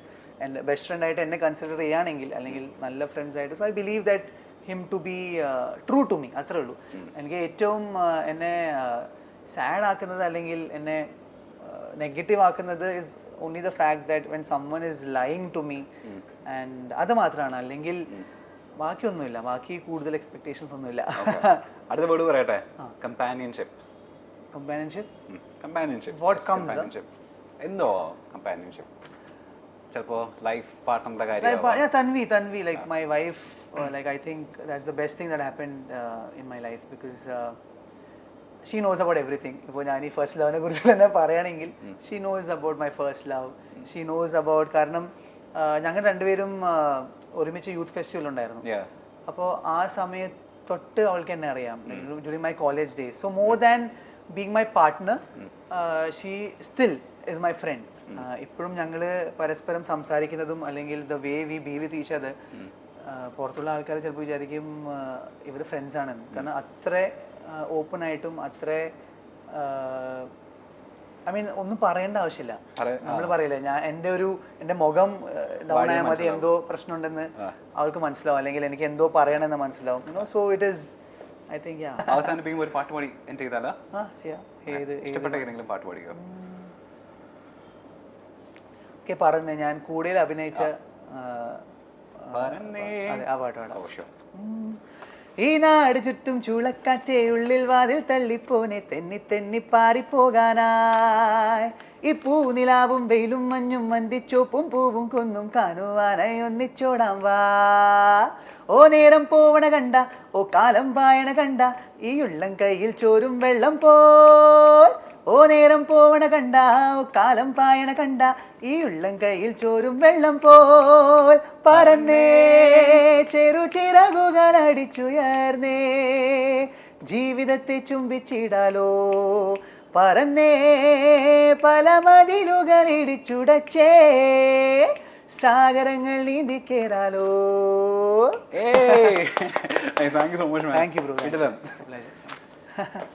[SPEAKER 1] എൻ്റെ ബെസ്റ്റ് ഫ്രണ്ട് ആയിട്ട് എന്നെ കൺസിഡർ ചെയ്യുകയാണെങ്കിൽ, അല്ലെങ്കിൽ നല്ല ഫ്രണ്ട്സ് ആയിട്ട്. So I believe that him to be true to me, അത്രേ ഉള്ളൂ. എനിക്ക് ഏറ്റവും എന്നെ സാഡ് ആക്കുന്നത് അല്ലെങ്കിൽ എന്നെ നെഗറ്റീവ് ആക്കുന്നത് is only the fact that when someone is lying to me, and അത് മാത്രമാണ്. അല്ലെങ്കിൽ ബാക്കിയൊന്നുമില്ല, ബാക്കി കൂടുതൽ എക്സ്പെക്ടേഷൻസ് ഒന്നുമില്ല.
[SPEAKER 2] അടുത്ത വേർഡ് പറയട്ടെ, കമ്പാനിയൻഷിപ്പ്.
[SPEAKER 1] വാട്ട് കംസ്
[SPEAKER 2] എന്തോ കമ്പാനിയൻഷിപ്പ്, ചിലപ്പോ ലൈഫ് പാർട്ട്ണറുടെ കാര്യം.
[SPEAKER 1] Tanvi like my wife, like I think that's the best thing that happened in my life, because she knows about everything. ഇപ്പോൾ ഞാൻ ഈ ഫസ്റ്റ് ലവിനെ കുറിച്ച് തന്നെ പറയുകയാണെങ്കിൽ, she knows about my first love. She knows about, കാരണം ഞങ്ങൾ രണ്ടുപേരും ഒരുമിച്ച് യൂത്ത് ഫെസ്റ്റിവൽ ഉണ്ടായിരുന്നു. അപ്പോൾ ആ സമയത്ത് തൊട്ട് അവൾക്ക് എന്നെ അറിയാം, during my college days. So more than being my partner, she still is my friend. ഇപ്പോഴും ഞങ്ങൾ പരസ്പരം സംസാരിക്കുന്നതും അല്ലെങ്കിൽ the way we B with each other, പുറത്തുള്ള ആൾക്കാർ ചിലപ്പോൾ വിചാരിക്കും ഇവർ ഫ്രണ്ട്സ് ആണെന്ന്. കാരണം അത്ര ഓപ്പൺ ആയിട്ടും അത്ര ഐ മീൻ ഒന്നും പറയേണ്ട ആവശ്യമില്ല. നമ്മൾ പറയില്ലേ, എൻ്റെ മുഖം ഡൗൺ ആയാൽ മതി, എന്തോ പ്രശ്നമുണ്ടെന്ന് അവൾക്ക് മനസ്സിലാവും, അല്ലെങ്കിൽ എനിക്ക് എന്തോ പറയണമെന്ന് മനസ്സിലാവും. So it is, I think
[SPEAKER 2] അവസാനിപ്പിക്കുമ്പോൾ ഒരു പാട്ട് പാടി എന്റെ ചെയ്താലോ?
[SPEAKER 1] ചെയ്യാം.
[SPEAKER 2] ഇഷ്ടപ്പെട്ട ഏതെങ്കിലും പാട്ട് പാടിയോ?
[SPEAKER 1] ഓക്കെ, പറഞ്ഞേ. ഞാൻ കൂടുതൽ അഭിനയിച്ച ആ പാട്ട് പാടാം. ഈ നാട് ചുറ്റും ചൂളക്കാറ്റേ, ഉള്ളിൽ വാതിൽ തള്ളിപ്പോനെ, തെന്നി തെന്നി പാറിപ്പോകാനായി. ഈ പൂനിലാവും വെയിലും മഞ്ഞും മന്തിച്ചോപ്പും പൂവും കുന്നും കാണുവാനായി ഒന്നിച്ചോടാം വാ. ഓ നേരം പോവണ കണ്ട, ഓ കാലം പായണ കണ്ട, ഈ ഉള്ളം കയ്യിൽ ചോരും വെള്ളം പോൽ ഓ നേരം പോവണ കണ്ട ഓ കാലം പായണ കണ്ട ഈ ഉള്ളം കയ്യിൽ ചോരും വെള്ളം പോൽ പറന്നേ ചെറു ചിറകുകൾ അടിച്ചുയർന്നേ ജീവിതത്തെ ചുംബിച്ചിടാലോ പറന്നേ പല മതിലുകൾ ഇടിച്ചുടച്ചേ സാഗരങ്ങൾ നീന്തി കേറാലോ.
[SPEAKER 2] Thank you so much, man.
[SPEAKER 1] Thank you, bro.